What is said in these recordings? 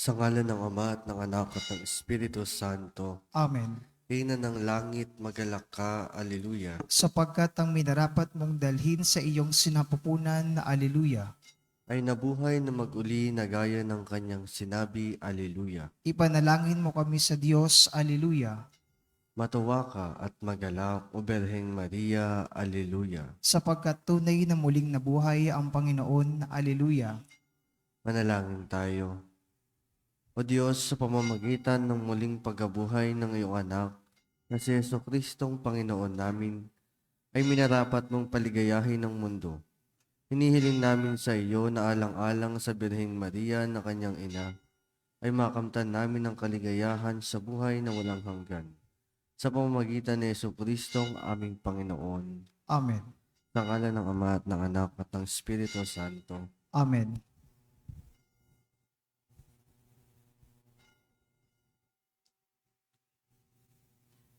Sa ngalan ng Ama at ng Anak at ng Espiritu Santo, Amen. Ina ng langit, magalak ka, Alleluia. Sapagkat ang minarapat mong dalhin sa iyong sinapupunan na Alleluia. Ay nabuhay na mag-uli na gaya ng kanyang sinabi, Alleluia. Ipanalangin mo kami sa Diyos, Alleluia. Matuwa ka at magalak, O Berheng Maria, Alleluia. Sapagkat tunay na muling nabuhay ang Panginoon, Alleluia. Manalangin tayo. O Diyos, sa pamamagitan ng muling pagkabuhay ng iyong anak, na si Jesucristong Panginoon namin, ay minarapat mong paligayahin ng mundo. Hinihiling namin sa iyo na alang-alang sa Birheng Maria na kanyang ina, ay makamtan namin ang kaligayahan sa buhay na walang hanggan. Sa pamamagitan ni Jesucristong aming Panginoon, Amen. sa ngalan ng Ama at ng Anak at ng Espiritu Santo. Amen.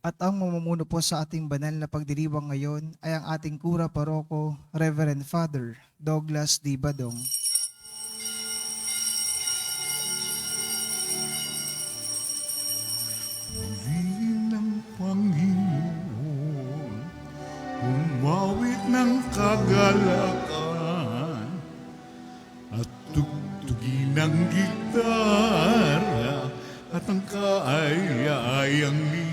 At ang mamumuno po sa ating banal na pagdiriwang ngayon ay ang ating Kura Paroko, Reverend Father Douglas D. Badong. Purihin ng Panginoon, umawit ng kagalakan, at tugtugin ng gitara, at ang kaaya-ayang lira.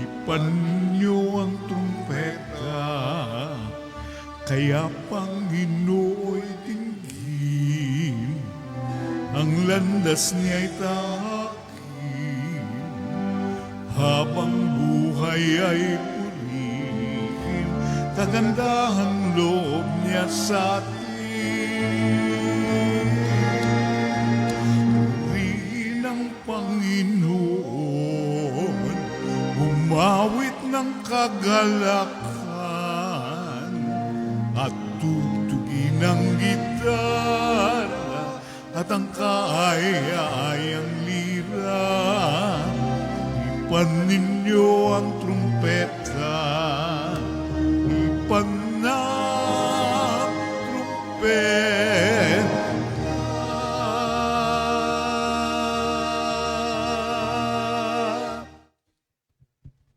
Ipanyo ang trumpeta, kaya Panginooy dinggin, ang landas niya'y tahakin, habang buhay ay purihin, kagandahang loob niya sa atin. Purihin ang Panginoon, umawit ng kagalakan, at tugtugin ang gitara, at ang kaaya-ayang lira. Ipan ninyo ang trumpeta, ipan ng trumpeta.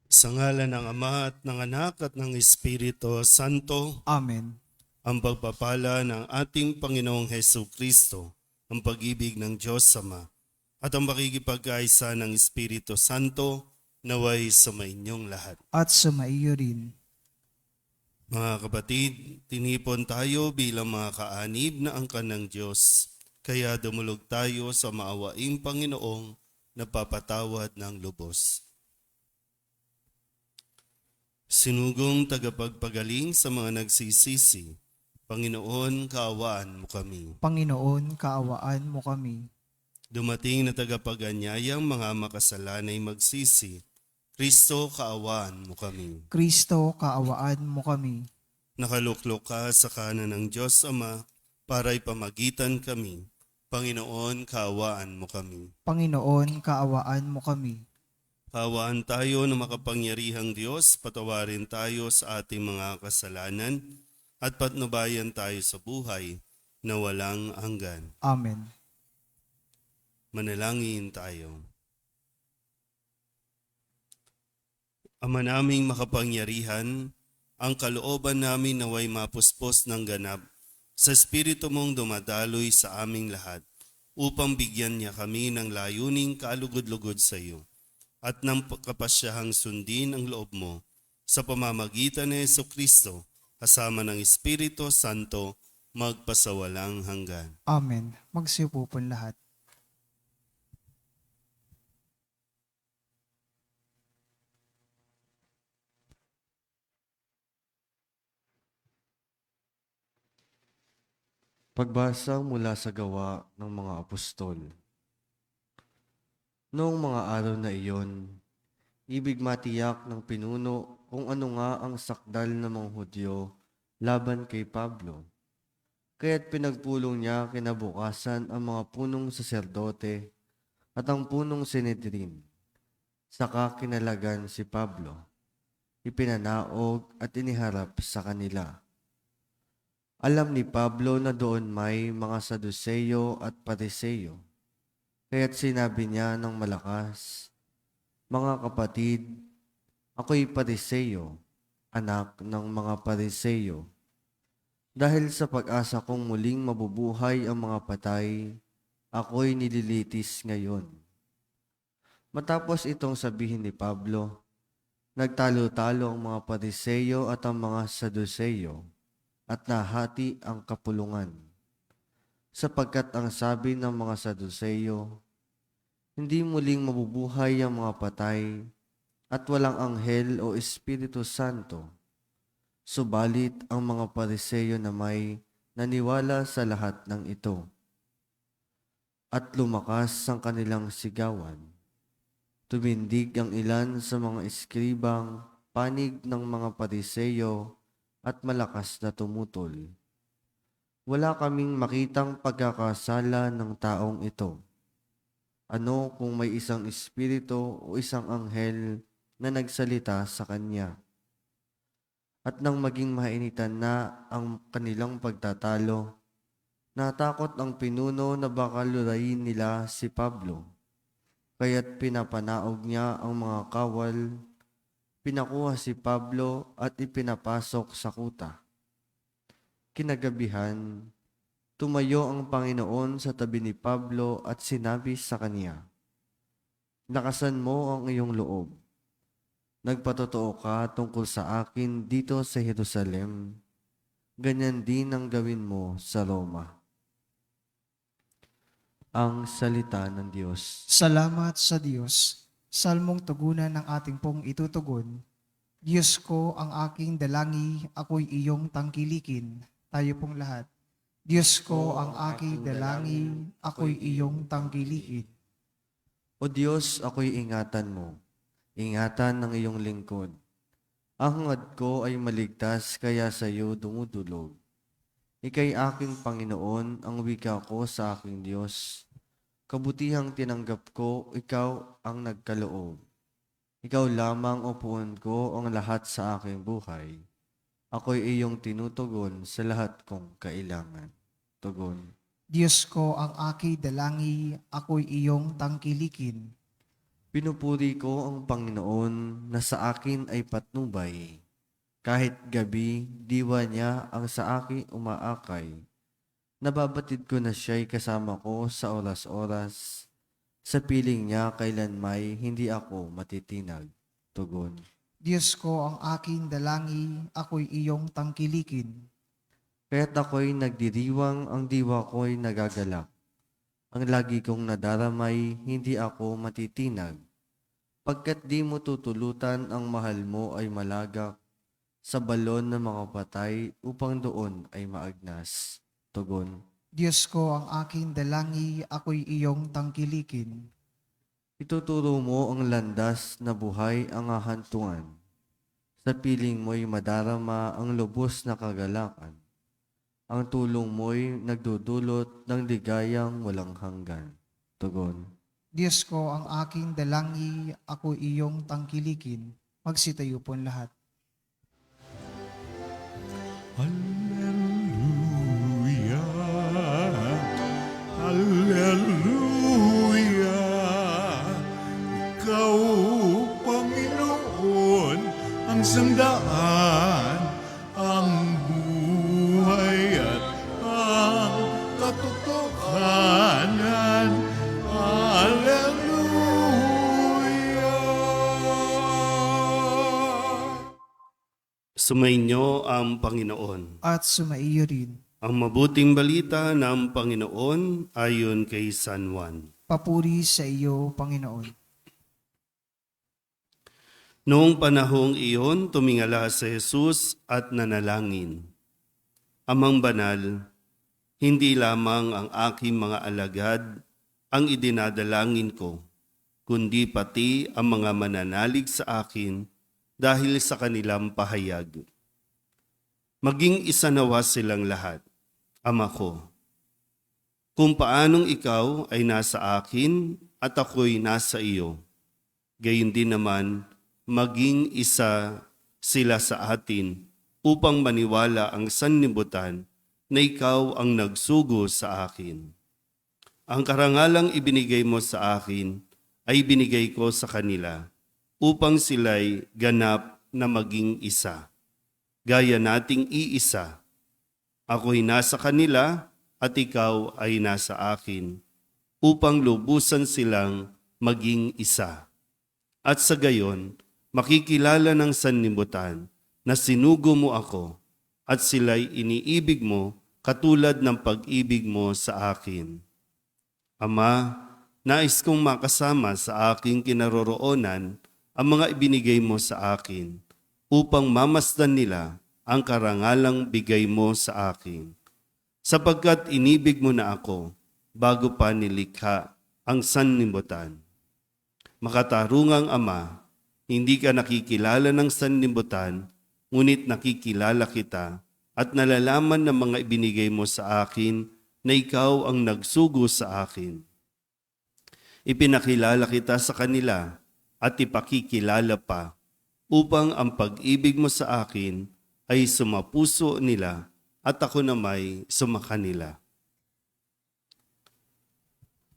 Sa ngalan ng Ama at ng Anak at ng Espiritu Santo, Amen. ang pagpapala ng ating Panginoong Hesus Kristo, ang pag-ibig ng Diyos Ama, at ang makikipagkaisa ng Espiritu Santo, naway sa mainyong lahat. At sumaiyo rin. Mga kapatid, tinipon tayo bilang mga kaanib na angkan ng Diyos, kaya dumulog tayo sa maawaing Panginoong napapatawad ng lubos. Sinugong tagapagpagaling sa mga nagsisisi, Panginoon, kaawaan mo kami. Panginoon, kaawaan mo kami. Dumating na tagapag-anyayang mga makasalanay magsisi, Kristo, kaawaan mo kami. Kristo, kaawaan mo kami. Nakaluklok ka sa kanan ng Diyos Ama para ipamagitan kami. Panginoon, kaawaan mo kami. Panginoon, kaawaan mo kami. Kaawaan tayo ng makapangyarihang Diyos, patawarin tayo sa ating mga kasalanan at patnubayan tayo sa buhay na walang hanggan. Amen. Manalangin tayo. Ama naming makapangyarihan, ang kalooban namin naway mapuspos ng ganap sa Espiritu mong dumadaloy sa aming lahat upang bigyan niya kami ng layuning kalugod-lugod sa iyo at ng kapasyahang sundin ang loob mo sa pamamagitan ni Jesucristo kasama ng Espiritu Santo magpasawalang hanggan. Amen. Magsiupo po lahat. Pagbasa mula sa gawa ng mga apostol. Noong mga araw na iyon, ibig matiyak ng pinuno kung ano nga ang sakdal ng mga Hudyo laban kay Pablo. Kaya't pinagpulong niya kinabukasan ang mga punong saserdote at ang punong Sinedrin. Saka kinalagan si Pablo. Ipinanaog at iniharap sa kanila. Alam ni Pablo na doon may mga Saduseyo at Pariseyo. Kaya't sinabi niya ng malakas, "Mga kapatid, ako'y Pariseyo, anak ng mga Pariseyo. Dahil sa pag-asa kong muling mabubuhay ang mga patay, ako'y nililitis ngayon." Matapos itong sabihin ni Pablo, nagtalo-talo ang mga Pariseyo at ang mga Saduseyo at nahati ang kapulungan. Sapagkat ang sabi ng mga Saduseyo, hindi muling mabubuhay ang mga patay at walang anghel o Espiritu Santo. Subalit ang mga Pariseyo na may naniwala sa lahat ng ito. At lumakas ang kanilang sigawan. Tumindig ang ilan sa mga eskribang panig ng mga Pariseyo at malakas na tumutol. Wala kaming makitang pagkakasala ng taong ito. Ano kung may isang espiritu o isang anghel na nagsalita sa kanya? At nang maging mainitan na ang kanilang pagtatalo, natakot ang pinuno na baka lurayin nila si Pablo. Kaya't pinapanaog niya ang mga kawal, pinakuha si Pablo at ipinapasok sa kuta. Kinagabihan, tumayo ang Panginoon sa tabi ni Pablo at sinabi sa kanya, "Lakasan mo ang iyong loob. Nagpatotoo ka tungkol sa akin dito sa Jerusalem. Ganyan din ang gawin mo sa Roma." Ang salita ng Diyos. Salamat sa Diyos. Salmong tugunan ng ating pong itutugon. Diyos ko ang aking dalangi, ako'y iyong tangkilikin. Tayo pong lahat. Diyos ko ang aking dalangi, ako'y iyong tangkilikin. O Diyos, ako'y ingatan mo. Ingatan ng iyong lingkod. Ang hangad ko ay maligtas, kaya sa iyo dumudulog. Ika'y aking Panginoon, ang wika ko sa aking Diyos. Kabutihang tinanggap ko, ikaw ang nagkaloob. Ikaw lamang upuan ko ang lahat sa aking buhay. Ako'y iyong tinutugon sa lahat kong kailangan. Tugon. Diyos ko ang aking dalangi, ako'y iyong tangkilikin. Pinupuri ko ang Panginoon na sa akin ay patnubay. Kahit gabi, diwa niya ang sa akin umaakay. Nababatid ko na siya'y kasama ko sa oras-oras. Sa piling niya kailanmay hindi ako matitinag. Tugon. Diyos ko ang aking dalangi, ako'y iyong tangkilikin. Kaya't ako'y nagdiriwang, ang diwa ko'y nagagalak. Ang lagi kong nadaramay, hindi ako matitinag. Pagkat di mo tutulutan, ang mahal mo ay malagak sa balon ng mga patay upang doon ay maagnas. Tugon. Diyos ko ang aking dalangi, ako'y iyong tangkilikin. Ituturo mo ang landas na buhay ang hahantungan. Sa piling mo'y madarama ang lubos na kagalakan. Ang tulong mo'y nagdudulot ng ligayang walang hanggan. Tugon. Diyos ko ang aking dalangi, ako'y iyong tangkilikin. Magsitayo po ang lahat. Hallelujah, Hallelujah. Ikaw, Panginoon, ang sangdaan, ang buhay at ang katotohanan. Hallelujah. Sumainyo ang Panginoon. At sumaiyo rin. Ang mabuting balita ng Panginoon ayon kay San Juan. Papuri sa iyo, Panginoon. Noong panahong iyon, tumingala si Jesus at nanalangin. Amang banal, hindi lamang ang aking mga alagad ang idinadalangin ko, kundi pati ang mga mananalig sa akin dahil sa kanilang pahayag. Maging isa nawa silang lahat, Ama ko. Kung paanong ikaw ay nasa akin at ako'y nasa iyo, gayon din naman maging isa sila sa atin upang maniwala ang sanlibutan na ikaw ang nagsugo sa akin. Ang karangalang ibinigay mo sa akin ay binigay ko sa kanila upang sila'y ganap na maging isa. Gaya nating iisa. Ako'y nasa kanila at ikaw ay nasa akin upang lubusan silang maging isa. At sa gayon, makikilala ng sanlibutan na sinugo mo ako at sila'y iniibig mo katulad ng pag-ibig mo sa akin. Ama, nais kong makasama sa aking kinaroroonan ang mga ibinigay mo sa akin upang mamasdan nila ang karangalang bigay mo sa akin. Sapagkat inibig mo na ako bago pa nilikha ang sanlibutan. Makatarungang Ama, hindi ka nakikilala ng sanlibutan, ngunit nakikilala kita at nalalaman ng mga ibinigay mo sa akin na ikaw ang nagsugo sa akin. Ipinakilala kita sa kanila at ipakikilala pa upang ang pag-ibig mo sa akin ay sumapuso nila at ako namay sumakanila.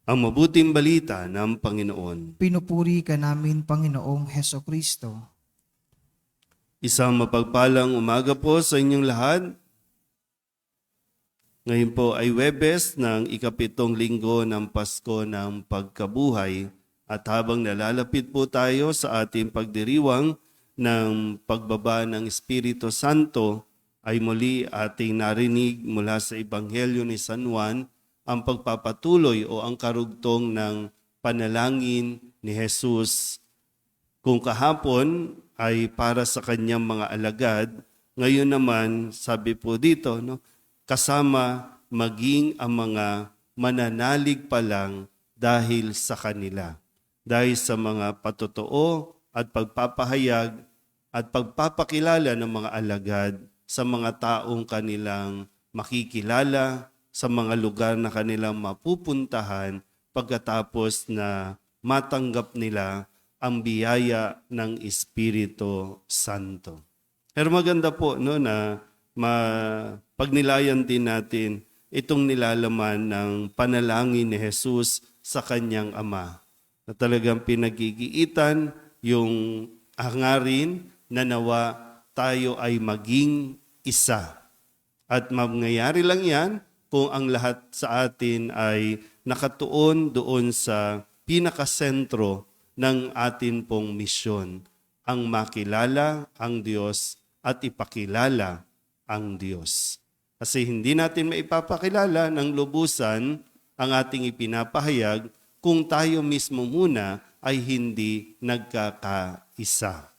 Ang mabuting balita ng Panginoon. Pinupuri ka namin, Panginoong Hesukristo. Isang mapagpalang umaga po sa inyong lahat. Ngayon po ay Huwebes ng ikapitong linggo ng Pasko ng Pagkabuhay at habang nalalapit po tayo sa ating pagdiriwang ng pagbaba ng Espiritu Santo ay muli ating narinig mula sa Ebanghelyo ni San Juan ang pagpapatuloy o ang karugtong ng panalangin ni Jesus. Kung kahapon ay para sa kanyang mga alagad, ngayon naman sabi po dito, kasama maging ang mga mananalig pa lang dahil sa kanila. Dahil sa mga patotoo at pagpapahayag at pagpapakilala ng mga alagad sa mga taong kanilang makikilala, sa mga lugar na kanilang mapupuntahan pagkatapos na matanggap nila ang biyaya ng Espiritu Santo. Pero maganda po na pagnilayan din natin itong nilalaman ng panalangin ni Jesus sa kanyang Ama. Na talagang pinagigiitan yung hangarin na nawa tayo ay maging isa. At mangyayari lang yan kung ang lahat sa atin ay nakatuon doon sa pinakasentro ng atin pong misyon, ang makilala ang Diyos at ipakilala ang Diyos. Kasi hindi natin maipapakilala ng lubusan ang ating ipinapahayag kung tayo mismo muna ay hindi nagkakaisa.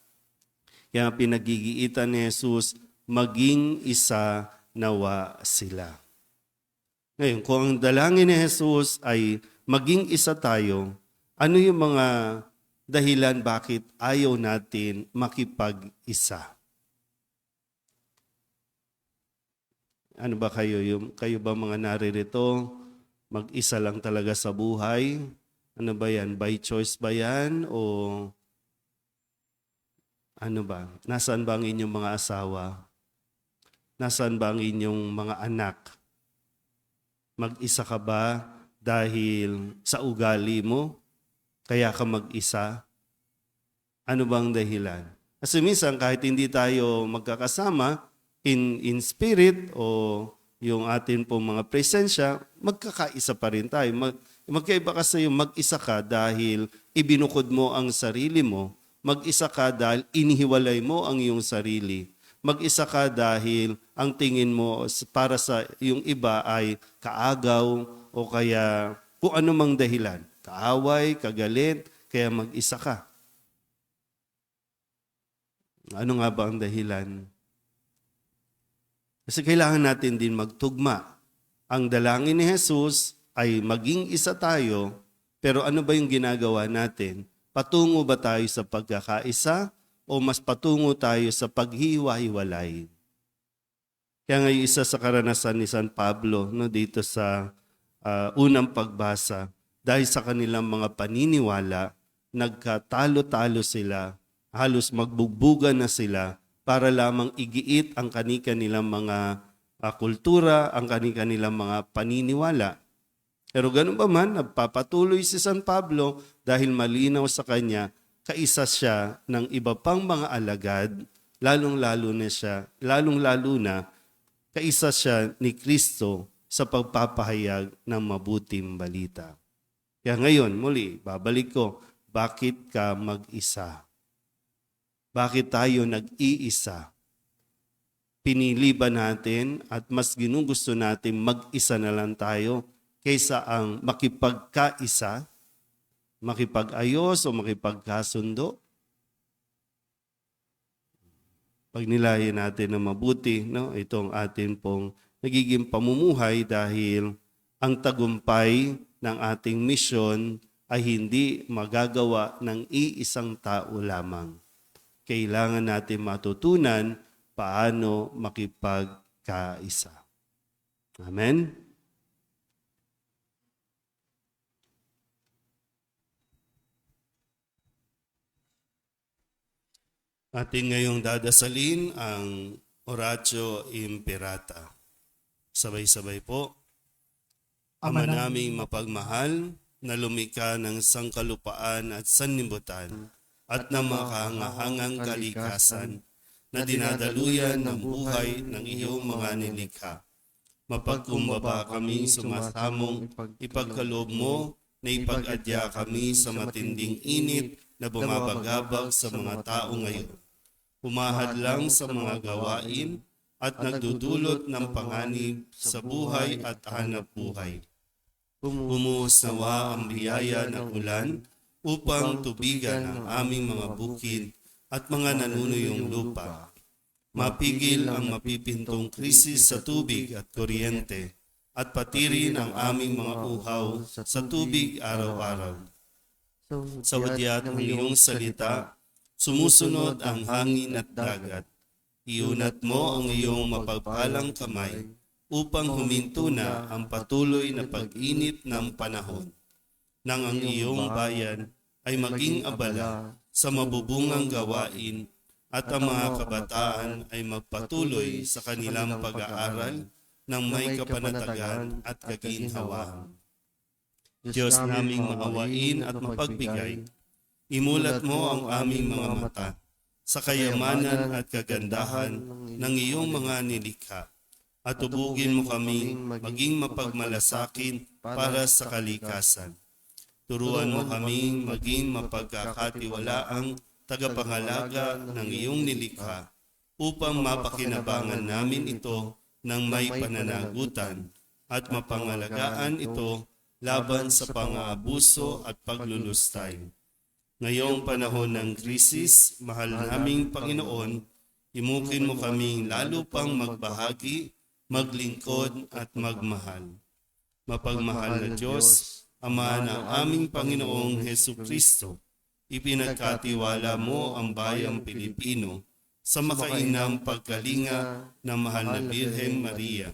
Kaya pinagigiitan ni Jesus, maging isa nawa sila. Ngayon, kung ang dalangin ni Jesus ay maging isa tayo, ano yung mga dahilan bakit ayaw natin makipag-isa? Ano ba kayo ba mga naririto? Mag-isa lang talaga sa buhay? Ano ba yan? By choice ba yan? O ano ba? Nasaan ba ang inyong mga asawa? Nasaan ba ang inyong mga anak? Mag-isa ka ba dahil sa ugali mo? Kaya ka mag-isa? Ano bang dahilan? Kasi minsan kahit hindi tayo magkakasama in spirit o yung atin pong mga presensya, magkakaisa pa rin tayo. Magkaiba kasi yung mag-isa ka dahil ibinukod mo ang sarili mo. Mag-isa ka dahil inihiwalay mo ang iyong sarili. Mag-isa ka dahil ang tingin mo para sa yung iba ay kaagaw o kaya kung anumang dahilan. Kaaway, kagalit, kaya mag-isa ka. Ano nga ba ang dahilan? Kasi kailangan natin din magtugma. Ang dalangin ni Jesus ay maging isa tayo, pero ano ba yung ginagawa natin? Patungo ba tayo sa pagkakaisa o mas patungo tayo sa paghiwa-hiwalay? Kaya nga yung isa sa karanasan ni San Pablo dito sa unang pagbasa, dahil sa kanilang mga paniniwala, nagkatalo-talo sila, halos magbugbugan na sila para lamang igiit ang kanilang mga kultura, ang kanilang mga paniniwala. Pero ganun pa man, nagpapatuloy si San Pablo dahil malinaw sa kanya, kaisa siya ng iba pang mga alagad, lalong-lalo na kaisa siya ni Kristo sa pagpapahayag ng mabuting balita. Kaya ngayon, muli, babalik ko, bakit ka mag-isa? Bakit tayo nag-iisa? Pinili ba natin at mas ginugusto natin mag-isa na lang tayo kaysa ang makipagkaisa, makipag-ayos o makipagkasundo? Pag nilayan natin na mabuti, no, itong atin pong nagiging pamumuhay dahil ang tagumpay ng ating misyon ay hindi magagawa ng iisang tao lamang. Kailangan natin matutunan paano makipagkaisa. Amen? Atin ngayong dadasalin ang Oratio Imperata. Sabay-sabay po. Ama naming mapagmahal, na lumikha ng sangkalupaan at sanlibutan at ng makahangahangang kalikasan na dinadaluyan ng buhay ng iyong mga nilikha. Mapagkumbaba kaming sumasamong ipagkaloob mo na ipag-adya kami sa matinding init na bumabagabag sa mga tao ngayon. Humahadlang sa mga gawain at nagdudulot ng panganib sa buhay at hanap buhay. Bumuhos nawa ang biyaya ng ulan upang tubigan ang aming mga bukid at mga nanunuyong lupa. Mapigil ang mapipintong krisis sa tubig at kuryente at patirin ang aming mga uhaw sa tubig araw-araw. Sa wadyat ng iyong salita, sumusunod ang hangin at dagat. Iunat mo ang iyong mapagpalang kamay upang huminto na ang patuloy na pag-init ng panahon, nang ang iyong bayan ay maging abala sa mabubungang gawain at ang mga kabataan ay magpatuloy sa kanilang pag-aaral ng may kapanatagan at kaginhawaan. Diyos naming maawain at mapagbigay, imulat mo ang aming mga mata sa kayamanan at kagandahan ng iyong mga nilikha at tubugin mo kaming maging mapagmalasakin para sa kalikasan. Turuan mo kaming maging mapagkakatiwalaang tagapangalaga ng iyong nilikha upang mapakinabangan namin ito ng may pananagutan at mapangalagaan ito laban sa pang-aabuso at paglulustay. Ngayong panahon ng krisis, mahal naming Panginoon, imukin mo kaming lalo pang magbahagi, maglingkod at magmahal. Mapagmahal na Diyos, Ama ng aming Panginoong Hesukristo, ipinagkatiwala mo ang bayang Pilipino sa makainang pagkalinga ng mahal na Birhen Maria.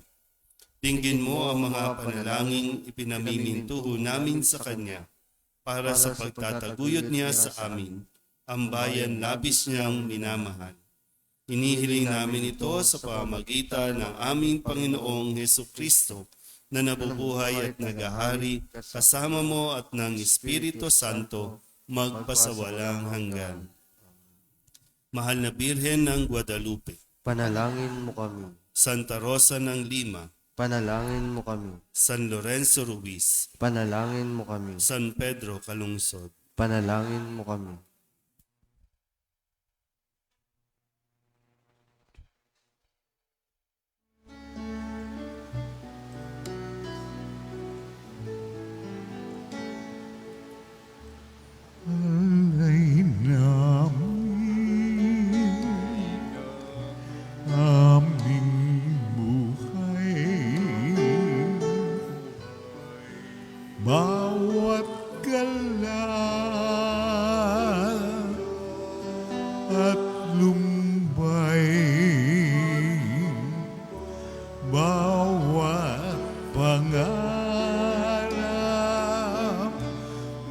Dinggin mo ang mga panalangin ipinamimintuho namin sa Kanya para sa pagtataguyod niya sa amin, ang bayan labis niyang minamahal. Inihiling namin ito sa pamamagitan ng aming Panginoong Hesukristo na nabubuhay at nagahari kasama mo at ng Espiritu Santo magpasawalang hanggan. Mahal na Birhen ng Guadalupe, Panalangin mo kami. Santa Rosa ng Lima, Panalangin mo kami. San Lorenzo Ruiz, Panalangin mo kami. San Pedro Calungsod, Panalangin mo kami. Alay namin aming buhay, bawat gala at lumbay, bawat pangarap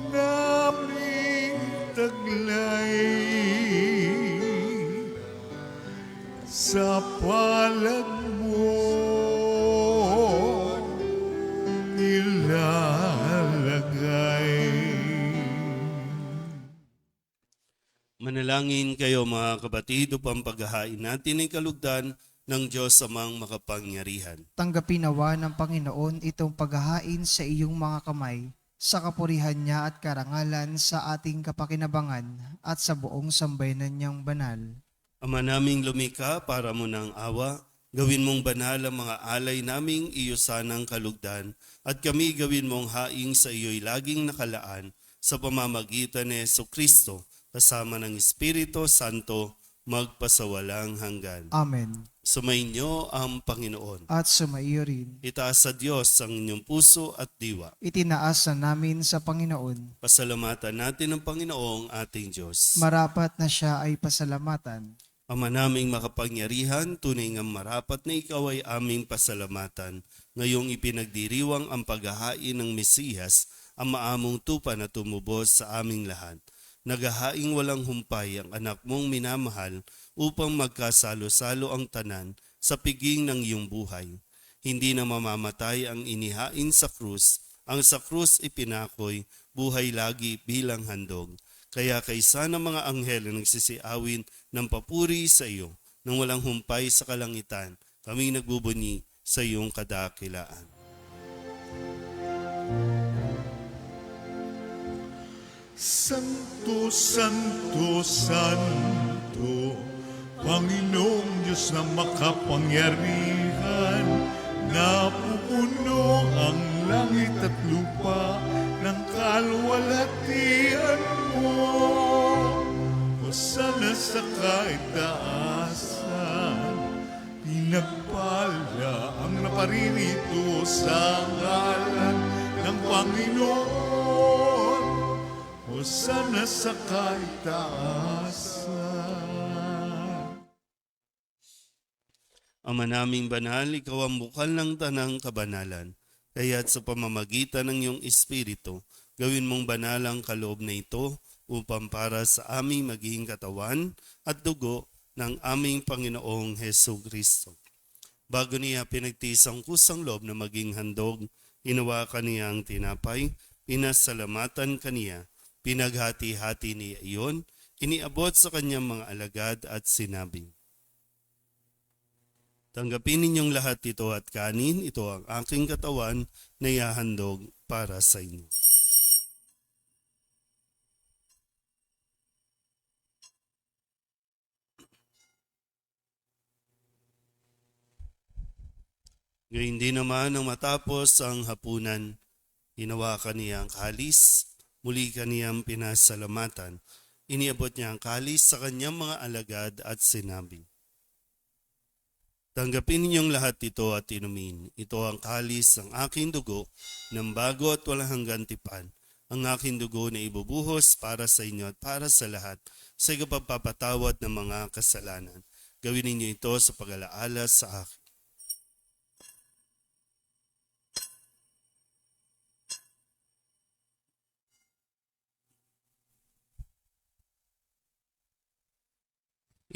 naming taglay sa palad mo. Manalangin kayo mga kapatid upang paghahain natin ay kalugdan ng Diyos amang makapangyarihan. Tanggapin nawa ng Panginoon itong paghahain sa iyong mga kamay, sa kapurihan niya at karangalan sa ating kapakinabangan at sa buong sambayanan niyang banal. Ama naming lumikha, para mo ng awa, gawin mong banal ang mga alay naming iyo sanang kalugdan, at kami gawin mong haing sa iyo'y laging nakalaan sa pamamagitan ni Jesucristo, kasama ng Espiritu Santo, magpasawalang hanggan. Amen. Sumainyo ang Panginoon. At sumaiyo rin. Itaas sa Diyos ang inyong puso at diwa. Itinaas na namin sa Panginoon. Pasalamatan natin ang Panginoong ating Diyos. Marapat na siya ay pasalamatan. Ama naming makapangyarihan, tunay nga marapat na ikaw ay aming pasalamatan. Ngayong ipinagdiriwang ang paghahain ng Mesiyas, ang maamong tupa na tumubos sa aming lahat. Naghahaing walang humpay ang anak mong minamahal upang magkasalo-salo ang tanan sa piging ng iyong buhay. Hindi na mamamatay ang inihain sa krus, ang sa krus ipinakoy, buhay lagi bilang handog. Kaya kaysa ng mga anghel na nagsisiawin ng papuri sa iyo, nang walang humpay sa kalangitan, kami nagbubuni sa iyong kadakilaan. Santo, Santo, Santo, Panginoong Diyos na makapangyarihan, napupuno ang langit at lupa ng kalwalhatian mo. Hosana sa kaitaasan, pinagpala ang naparirito sa ngalan ng Panginoon. Hosana sa kaitaasan. Ama naming banal, ikaw ang bukal ng tanang kabanalan. Kaya't sa pamamagitan ng iyong Espiritu, gawin mong banal ang kaloob na ito upang para sa aming magiging katawan at dugo ng aming Panginoong Hesu Kristo. Bago niya pinagtiis ang kusang loob na maging handog, hinawakan niya ang tinapay, pinasalamatan kaniya, pinaghati-hati niya iyon, iniabot sa kanyang mga alagad at sinabi, tanggapin ninyong lahat ito at kanin, ito ang aking katawan na ihahandog para sa inyo. Gayun din naman nang matapos ang hapunan, hinawakan niya ang kalis, muli kaniyang pinasalamatan. Iniabot niya ang kalis sa kanyang mga alagad at sinabi, tanggapin ninyong lahat ito at inumin. Ito ang kalis ng aking dugo, ng bago at walang hanggang tipan. Ang aking dugo na ibubuhos para sa inyo at para sa lahat sa ikapagpapatawad ng mga kasalanan. Gawin ninyo ito sa pag-alaala sa akin.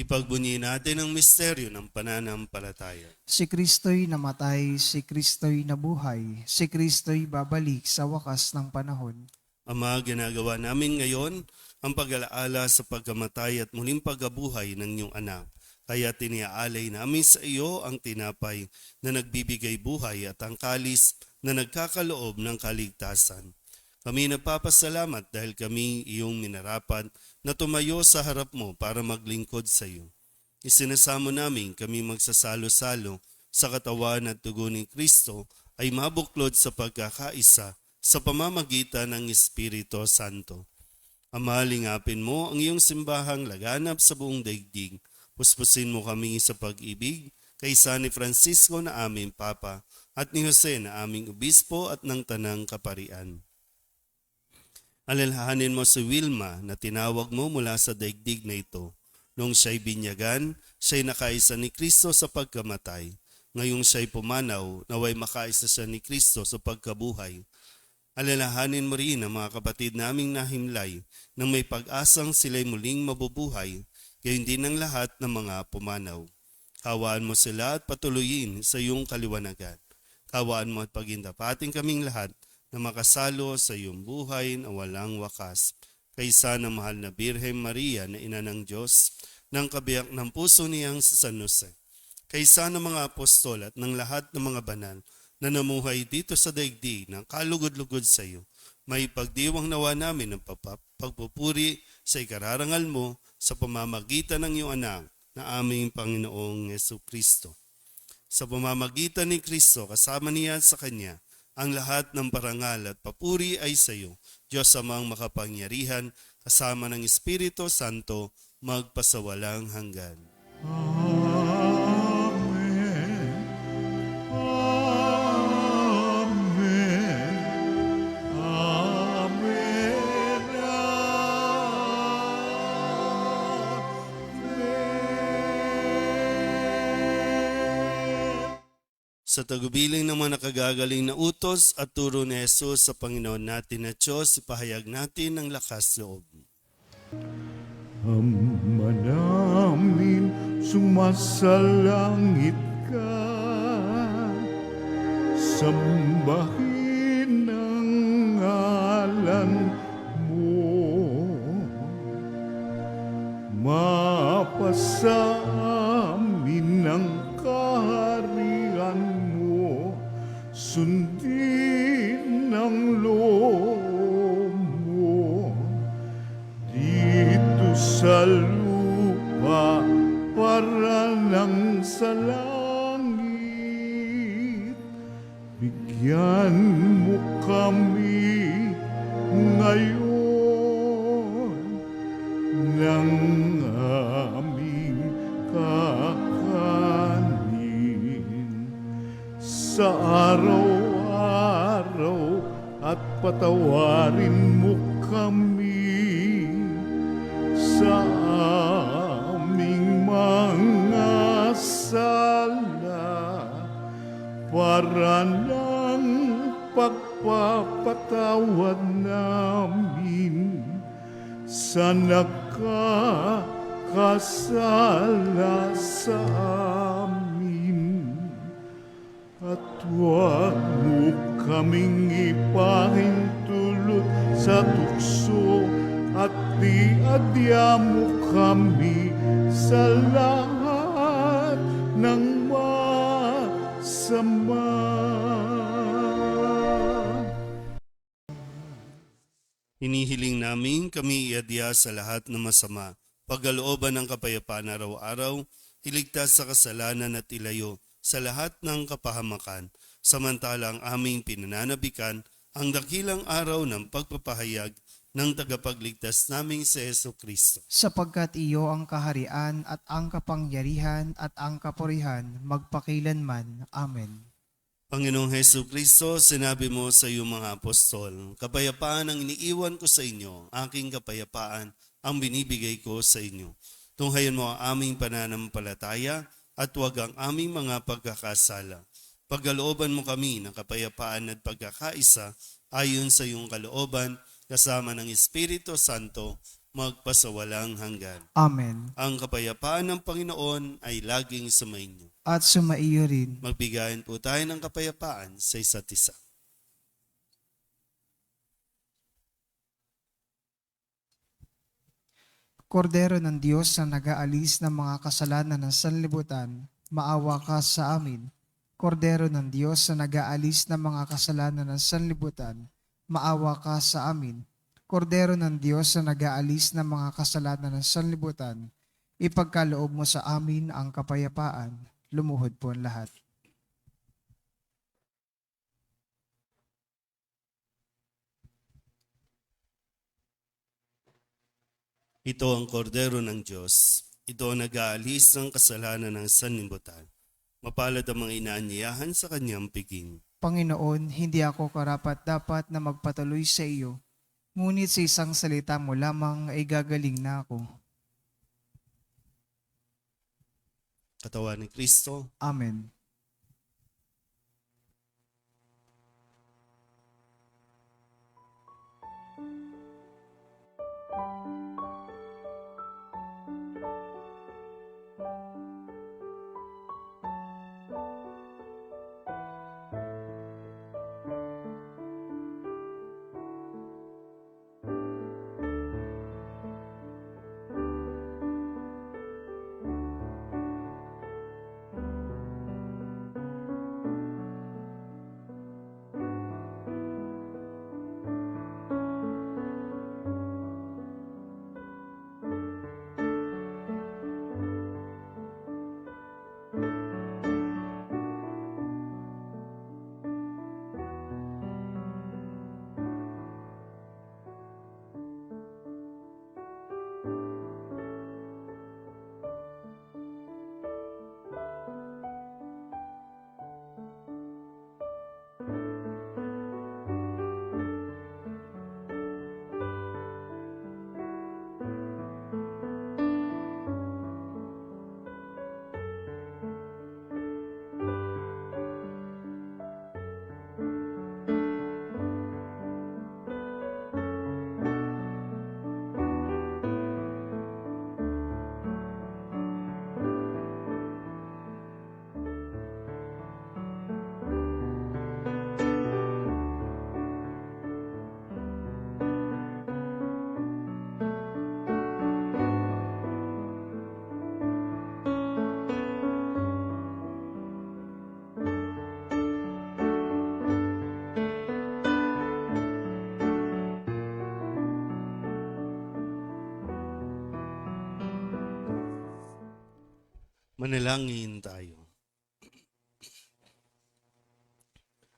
Ipagbunyi natin ang misteryo ng pananampalataya. Si Kristo'y namatay, si Kristo'y nabuhay, si Kristo'y babalik sa wakas ng panahon. Ama, ginagawa namin ngayon ang pag-alaala sa pagkamatay at muling pagkabuhay ng iyong anak. Kaya tiniaalay namin sa iyo ang tinapay na nagbibigay buhay at ang kalis na nagkakaloob ng kaligtasan. Kami nagpapasalamat dahil kami iyong minarapat na tumayo sa harap mo para maglingkod sa iyo. Isinasamo namin kami magsasalo-salo sa katawan at dugo ni Kristo ay mabuklod sa pagkakaisa sa pamamagitan ng Espiritu Santo. Ama, lingapin mo ang iyong simbahang laganap sa buong daigdig. Puspusin mo kami sa pag-ibig kaysa ni Francisco na aming Papa at ni Jose na aming Obispo at ng Tanang Kaparian. Alalahanin mo si Wilma na tinawag mo mula sa daigdig na ito. Nung siya'y binyagan, siya'y nakaisa ni Kristo sa pagkamatay. Ngayong siya'y pumanaw, naway makaisa siya ni Kristo sa pagkabuhay. Alalahanin mo rin ang mga kapatid naming nahimlay nang may pag-asang sila'y muling mabubuhay, gayon din ang lahat ng mga pumanaw. Kawaan mo sila at patuloyin sa iyong kaliwanagan. Kawaan mo at pagindapating kaming lahat na makasalo sa iyong buhay na walang wakas. kaysa ng mahal na Birhen Maria na ina ng Diyos, ng kabiyak ng puso niyang sa San Jose, kaysa ng mga apostol at ng lahat ng mga banal na namuhay dito sa daigdig ng kalugod-lugod sa iyo, may pagdiwang nawa namin ng pagpupuri sa ikararangal mo sa pamamagitan ng iyong anak na aming Panginoong Jesucristo. Sa pamamagitan ni Kristo, kasama niya sa Kanya, ang lahat ng parangal at papuri ay sa iyo, Diyos amang makapangyarihan, kasama ng Espiritu Santo, magpasawalang hanggan. Amen. Amen. Amen. Amen. Sa tagubilin ng mga nakagagaling na utos at turo ni Jesus sa Panginoon natin na Diyos, ipahayag natin ang lakas loob. Ama namin, sumasalangit ka. Sambahin ang ngalan mo. Mapasa amin ang kaharian mo. Sundin ang loob mo. Dito sa lupa para lang sa langit. Bigyan mo kami ngayon ng aming kakanin sa araw-araw at patawarin mo kami sa aming mga sala para ng pagpapatawad namin sa nakakasala sa amin. At huwag mo kaming ipahintulot sa tukso at diadya mo kami sa lahat ng masama. Hinihiling namin kami iadya sa lahat ng masama, pagkalooban ng kapayapaan araw-araw, iligtas sa kasalanan at ilayo sa lahat ng kapahamakan, samantalang aming pinananabikan ang dakilang araw ng pagpapahayag ng tagapagligtas naming si Jesucristo. Sapagkat iyo ang kaharian at ang kapangyarihan at ang kapurihan magpakilanman. Amen. Panginoong Jesucristo, sinabi mo sa iyong mga apostol, kapayapaan ang iniiwan ko sa inyo, aking kapayapaan ang binibigay ko sa inyo. Tunghayan mo ang aming pananampalataya at huwag ang aming mga pagkakasala. Pagkalooban mo kami ng kapayapaan at pagkakaisa ayon sa iyong kalooban, kasama ng Espiritu Santo, magpasawalang hanggan. Amen. Ang kapayapaan ng Panginoon ay laging sumainyo. At sumaiyo rin. Magbigayan po tayo ng kapayapaan sa isa't isa. Kordero ng Diyos na nag-aalis ng mga kasalanan ng sanlibutan, maawa ka sa amin. Kordero ng Diyos na nag-aalis ng mga kasalanan ng sanlibutan, maawa ka sa amin. Kordero ng Diyos na nag-aalis ng mga kasalanan ng sanlibutan, ipagkaloob mo sa amin ang kapayapaan. Lumuhod po ang lahat. Ito ang kordero ng Diyos. Ito ang nag-aalis ng kasalanan ng sanlibutan. Mapalad ang mga inaanyayahan sa kanyang piging. Panginoon, hindi ako karapat-dapat na magpatuloy sa iyo, ngunit sa isang salita mo lamang ay gagaling na ako. Katawan ni Kristo. Amen. Manalangin tayo.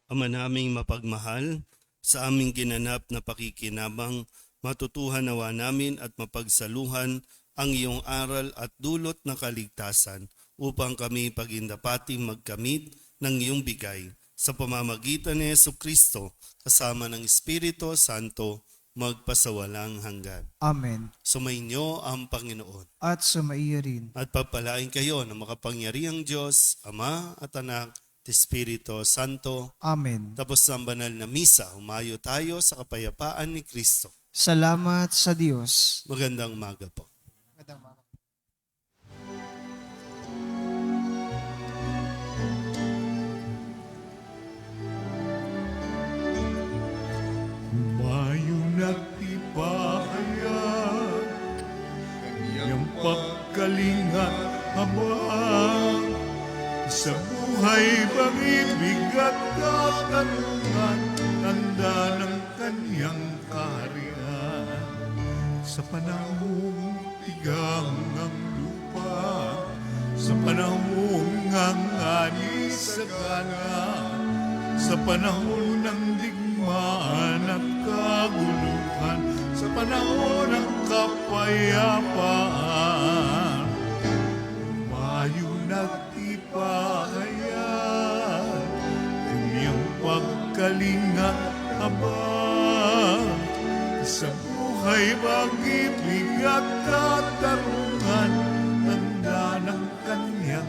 Ama naming mapagmahal, sa aming ginanap na pakikinabang, matutuhan nawa namin at mapagsaluhan ang iyong aral at dulot na kaligtasan upang kami pagindapating magkamit ng iyong bigay sa pamamagitan ni Jesucristo kasama ng Espiritu Santo magpasawalang hanggan. Amen. Sumainyo ang Panginoon At sumaiyo rin. at pagpalain kayo ng makapangyarihang Diyos, Ama at Anak at Espiritu Santo. Amen. Tapos ang banal na misa, humayo tayo sa kapayapaan ni Kristo. Salamat sa Diyos. Magandang umaga po. Humayo na't ipahayag kanyang pagkalinga habang sa buhay pag-ibig at katanungan, tanda ng kanyang kaharian. Sa panahong tigang ng lupa, sa panahong ngangani sa gana, sa panahon ng digmaan at kaguluhan, sa panahon ng kapayapaan, humayo na't ipahayag kanyang pagkalinga habang sa buhay pag-ibig at katarungan, tanda ng kanyang